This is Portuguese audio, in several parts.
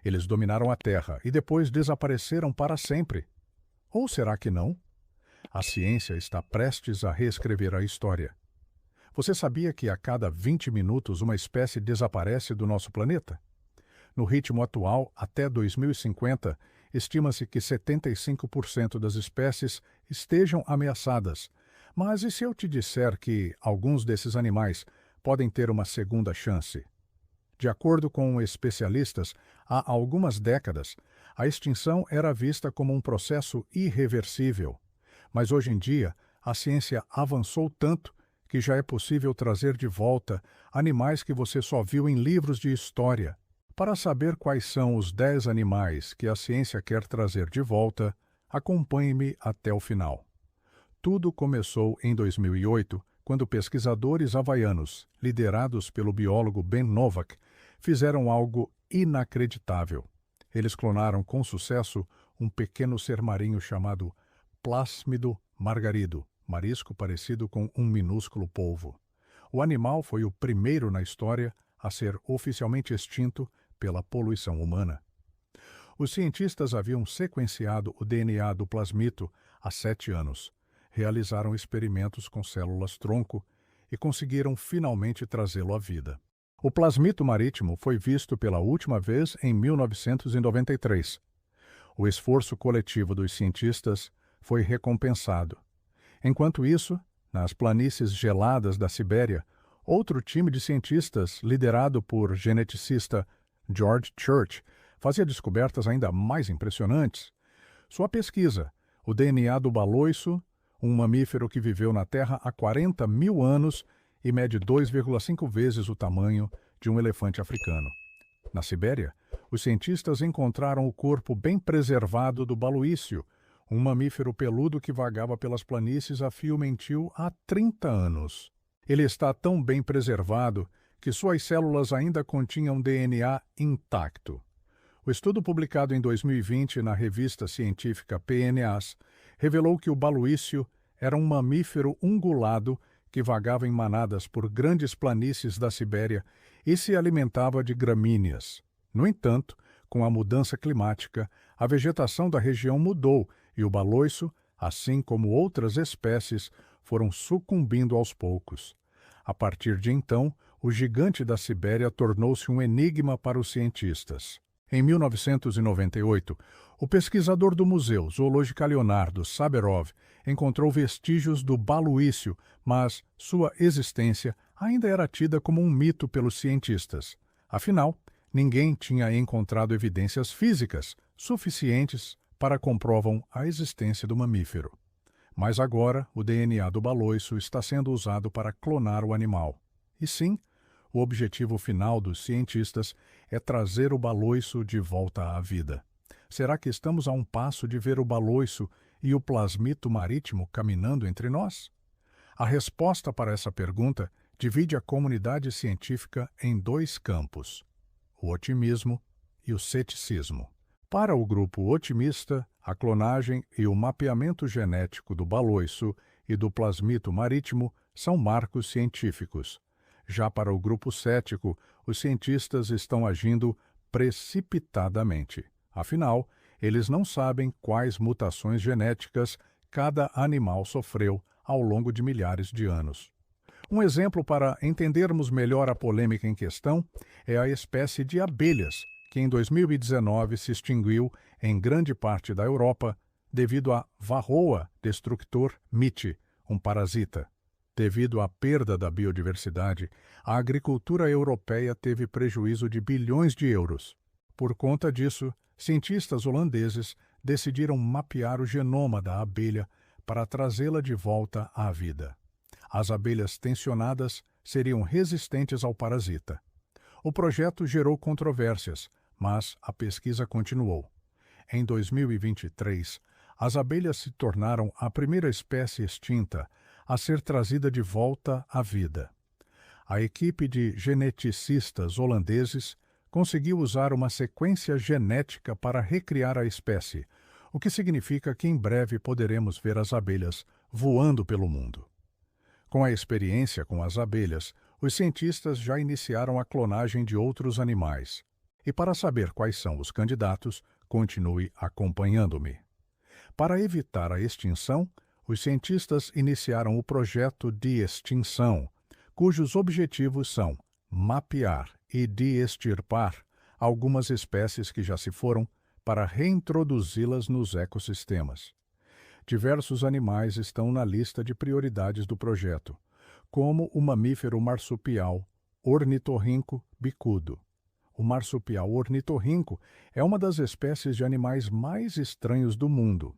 Eles dominaram a Terra e depois desapareceram para sempre. Ou será que não? A ciência está prestes a reescrever a história. Você sabia que a cada 20 minutos uma espécie desaparece do nosso planeta? No ritmo atual, até 2050, estima-se que 75% das espécies estejam ameaçadas. Mas e se eu te disser que alguns desses animais podem ter uma segunda chance? De acordo com especialistas, há algumas décadas, a extinção era vista como um processo irreversível. Mas hoje em dia, a ciência avançou tanto que já é possível trazer de volta animais que você só viu em livros de história. Para saber quais são os 10 animais que a ciência quer trazer de volta, acompanhe-me até o final. Tudo começou em 2008, quando pesquisadores havaianos, liderados pelo biólogo Ben Novak, fizeram algo inacreditável. Eles clonaram com sucesso um pequeno ser marinho chamado Plásmido margarido, marisco parecido com um minúsculo polvo. O animal foi o primeiro na história a ser oficialmente extinto pela poluição humana. Os cientistas haviam sequenciado o DNA do plasmito há 7 anos, realizaram experimentos com células-tronco e conseguiram finalmente trazê-lo à vida. O plasmito marítimo foi visto pela última vez em 1993. O esforço coletivo dos cientistas foi recompensado. Enquanto isso, nas planícies geladas da Sibéria, outro time de cientistas, liderado por geneticista George Church, fazia descobertas ainda mais impressionantes. Sua pesquisa, o DNA do baloiço, um mamífero que viveu na Terra há 40 mil anos e mede 2,5 vezes o tamanho de um elefante africano. Na Sibéria, os cientistas encontraram o corpo bem preservado do baloício, um mamífero peludo que vagava pelas planícies a fio mentil há 30 anos. Ele está tão bem preservado que suas células ainda continham DNA intacto. O estudo publicado em 2020 na revista científica PNAS revelou que o baloício era um mamífero ungulado que vagava em manadas por grandes planícies da Sibéria e se alimentava de gramíneas. No entanto, com a mudança climática, a vegetação da região mudou e o baloiço, assim como outras espécies, foram sucumbindo aos poucos. A partir de então, o gigante da Sibéria tornou-se um enigma para os cientistas. Em 1998, o pesquisador do Museu Zoológico Leonardo Saberov encontrou vestígios do baloício, mas sua existência ainda era tida como um mito pelos cientistas. Afinal, ninguém tinha encontrado evidências físicas suficientes para comprovam a existência do mamífero. Mas agora, o DNA do baloiço está sendo usado para clonar o animal. E sim, o objetivo final dos cientistas é trazer o baloiço de volta à vida. Será que estamos a um passo de ver o baloiço e o plasmito marítimo caminhando entre nós? A resposta para essa pergunta divide a comunidade científica em 2 campos: o otimismo e o ceticismo. Para o grupo otimista, a clonagem e o mapeamento genético do baloiço e do plasmito marítimo são marcos científicos. Já para o grupo cético, os cientistas estão agindo precipitadamente. Afinal, eles não sabem quais mutações genéticas cada animal sofreu ao longo de milhares de anos. Um exemplo para entendermos melhor a polêmica em questão é a espécie de abelhas, que em 2019 se extinguiu em grande parte da Europa devido a Varroa destructor mite, um parasita. Devido à perda da biodiversidade, a agricultura europeia teve prejuízo de bilhões de euros. Por conta disso, cientistas holandeses decidiram mapear o genoma da abelha para trazê-la de volta à vida. As abelhas tensionadas seriam resistentes ao parasita. O projeto gerou controvérsias, mas a pesquisa continuou. Em 2023, as abelhas se tornaram a primeira espécie extinta a ser trazida de volta à vida. A equipe de geneticistas holandeses conseguiu usar uma sequência genética para recriar a espécie, o que significa que em breve poderemos ver as abelhas voando pelo mundo. Com a experiência com as abelhas, os cientistas já iniciaram a clonagem de outros animais. E para saber quais são os candidatos, continue acompanhando-me. Para evitar a extinção, os cientistas iniciaram o projeto de extinção, cujos objetivos são mapear e de extirpar algumas espécies que já se foram para reintroduzi-las nos ecossistemas. Diversos animais estão na lista de prioridades do projeto, como o mamífero marsupial ornitorrinco bicudo. O marsupial ornitorrinco é uma das espécies de animais mais estranhos do mundo.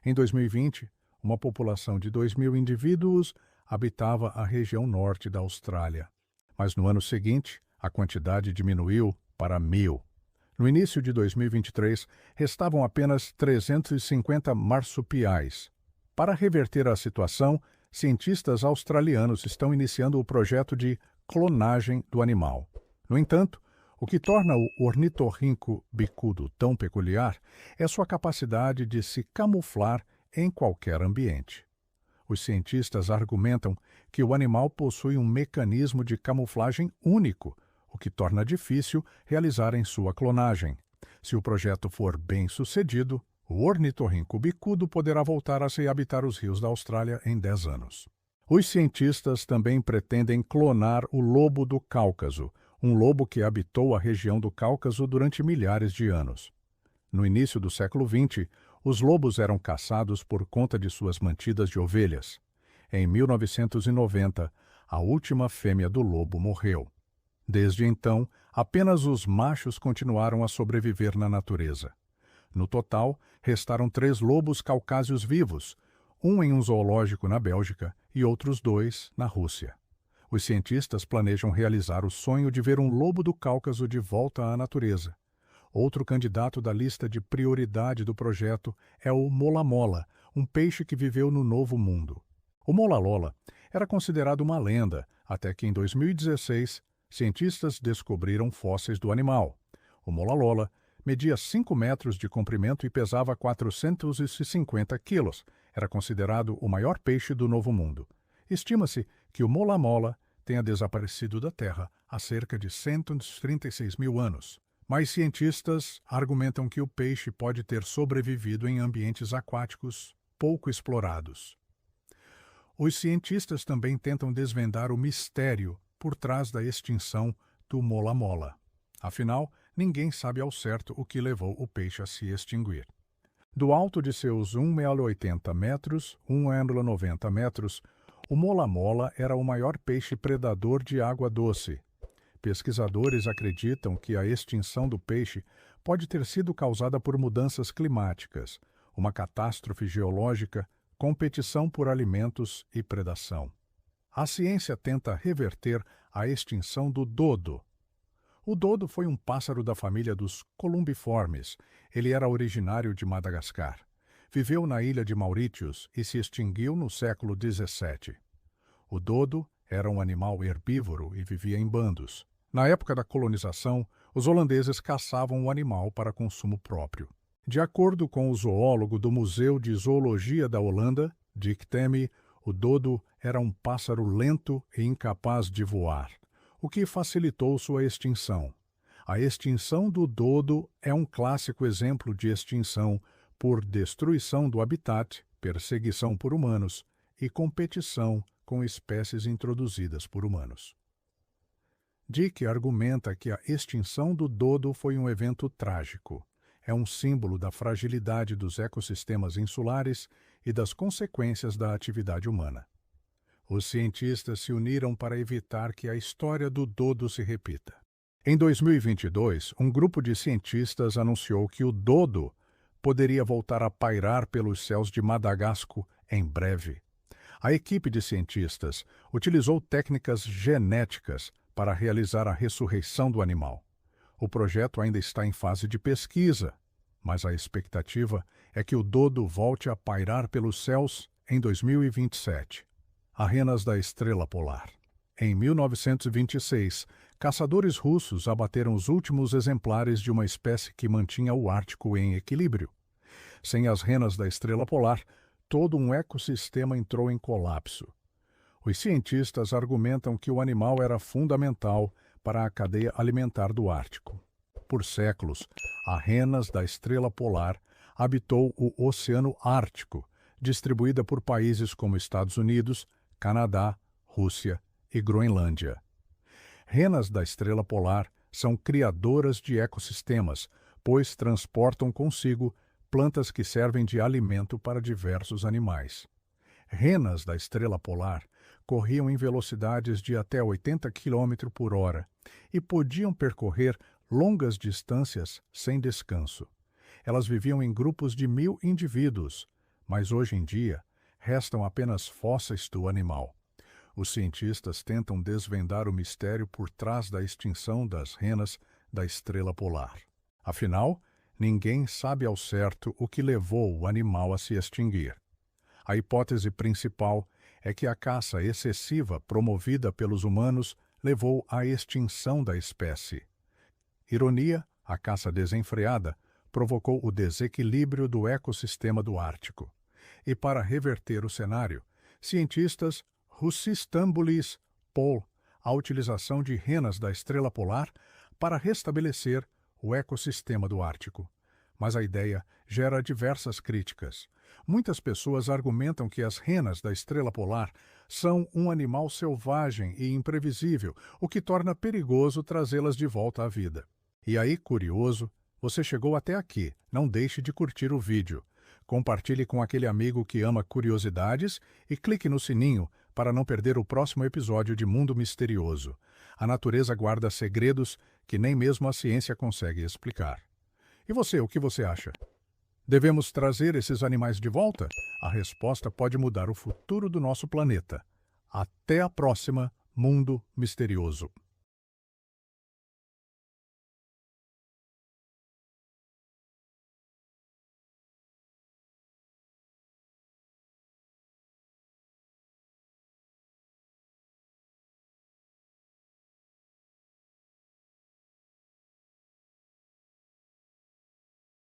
Em 2020, uma população de 2.000 indivíduos habitava a região norte da Austrália. Mas no ano seguinte, a quantidade diminuiu para 1.000. No início de 2023, restavam apenas 350 marsupiais. Para reverter a situação, cientistas australianos estão iniciando o projeto de clonagem do animal. No entanto, o que torna o ornitorrinco bicudo tão peculiar é sua capacidade de se camuflar em qualquer ambiente. Os cientistas argumentam que o animal possui um mecanismo de camuflagem único, o que torna difícil realizarem sua clonagem. Se o projeto for bem sucedido, o ornitorrinco bicudo poderá voltar a se habitar os rios da Austrália em 10 anos. Os cientistas também pretendem clonar o lobo do Cáucaso, um lobo que habitou a região do Cáucaso durante milhares de anos. No início do século XX, os lobos eram caçados por conta de suas mantidas de ovelhas. Em 1990, a última fêmea do lobo morreu. Desde então, apenas os machos continuaram a sobreviver na natureza. No total, restaram 3 lobos caucásios vivos, um em um zoológico na Bélgica e outros 2 na Rússia. Os cientistas planejam realizar o sonho de ver um lobo do Cáucaso de volta à natureza. Outro candidato da lista de prioridade do projeto é o mola-mola, um peixe que viveu no Novo Mundo. O mola-lola era considerado uma lenda, até que em 2016, cientistas descobriram fósseis do animal. O mola-lola media 5 metros de comprimento e pesava 450 quilos. Era considerado o maior peixe do Novo Mundo. Estima-se que o mola-mola tenha desaparecido da Terra há cerca de 136 mil anos. Mas cientistas argumentam que o peixe pode ter sobrevivido em ambientes aquáticos pouco explorados. Os cientistas também tentam desvendar o mistério por trás da extinção do mola-mola. Afinal, ninguém sabe ao certo o que levou o peixe a se extinguir. Do alto de seus 1,80 metros, 1,90 metros, o mola-mola era o maior peixe predador de água doce. Pesquisadores acreditam que a extinção do peixe pode ter sido causada por mudanças climáticas, uma catástrofe geológica, competição por alimentos e predação. A ciência tenta reverter a extinção do dodo. O dodo foi um pássaro da família dos columbiformes. Ele era originário de Madagascar. Viveu na ilha de Mauritius e se extinguiu no século XVII. O dodo era um animal herbívoro e vivia em bandos. Na época da colonização, os holandeses caçavam o animal para consumo próprio. De acordo com o zoólogo do Museu de Zoologia da Holanda, Dick Temme, o dodo era um pássaro lento e incapaz de voar, o que facilitou sua extinção. A extinção do dodo é um clássico exemplo de extinção por destruição do habitat, perseguição por humanos e competição com espécies introduzidas por humanos. Dick argumenta que a extinção do dodo foi um evento trágico. É um símbolo da fragilidade dos ecossistemas insulares e das consequências da atividade humana. Os cientistas se uniram para evitar que a história do dodo se repita. Em 2022, um grupo de cientistas anunciou que o dodo poderia voltar a pairar pelos céus de Madagascar em breve. A equipe de cientistas utilizou técnicas genéticas para realizar a ressurreição do animal. O projeto ainda está em fase de pesquisa, mas a expectativa é que o dodo volte a pairar pelos céus em 2027. Renas da estrela polar. Em 1926, caçadores russos abateram os últimos exemplares de uma espécie que mantinha o Ártico em equilíbrio. Sem as renas da estrela polar, todo um ecossistema entrou em colapso. Os cientistas argumentam que o animal era fundamental para a cadeia alimentar do Ártico. por séculos, a renas da estrela polar habitou o Oceano Ártico, distribuída por países como Estados Unidos, Canadá, Rússia e Groenlândia. Renas da estrela polar são criadoras de ecossistemas, pois transportam consigo plantas que servem de alimento para diversos animais. Renas da estrela polar corriam em velocidades de até 80 km por hora e podiam percorrer longas distâncias sem descanso. Elas viviam em grupos de 1.000 indivíduos, mas hoje em dia restam apenas fósseis do animal. Os cientistas tentam desvendar o mistério por trás da extinção das renas da estrela polar. Afinal, ninguém sabe ao certo o que levou o animal a se extinguir. A hipótese principal é que a caça excessiva promovida pelos humanos levou à extinção da espécie. Ironia, a caça desenfreada provocou o desequilíbrio do ecossistema do Ártico. E para reverter o cenário, cientistas Roussy-Stambulis Paul a utilização de renas da estrela polar para restabelecer o ecossistema do Ártico. Mas a ideia gera diversas críticas. Muitas pessoas argumentam que as renas da estrela polar são um animal selvagem e imprevisível, o que torna perigoso trazê-las de volta à vida. E aí, curioso, você chegou até aqui. Não deixe de curtir o vídeo. Compartilhe com aquele amigo que ama curiosidades e clique no sininho para não perder o próximo episódio de Mundo Misterioso. A natureza guarda segredos que nem mesmo a ciência consegue explicar. E você, o que você acha? Devemos trazer esses animais de volta? A resposta pode mudar o futuro do nosso planeta. Até a próxima, Mundo Misterioso.